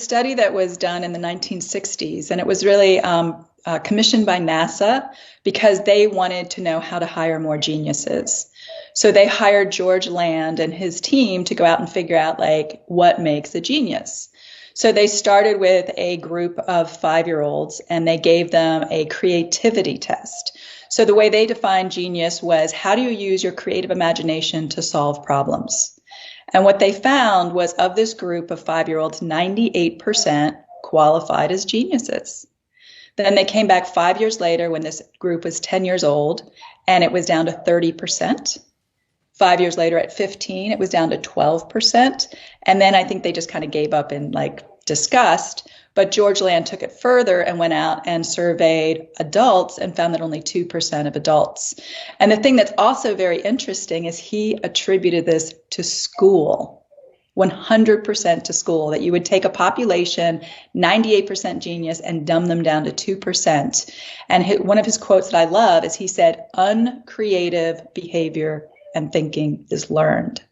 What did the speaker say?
study that was done in the 1960s, and it was really commissioned by NASA because they wanted to know how to hire more geniuses. So they hired George Land and his team to go out and figure out like what makes a genius. So they started with a group of 5-year-olds and they gave them a creativity test. So the way they defined genius was, how do you use your creative imagination to solve problems? And what they found was, of this group of 5-year-olds, 98% qualified as geniuses. Then they came back 5 years later when this group was 10 years old, and it was down to 30%. 5 years later at 15, it was down to 12%. And then I think they just kind of gave up in like disgust. But George Land took it further and went out and surveyed adults and found that only 2% of adults. And the thing that's also very interesting is he attributed this to school, 100% to school, that you would take a population, 98% genius, and dumb them down to 2%. And one of his quotes that I love is he said, "Uncreative behavior and thinking is learned."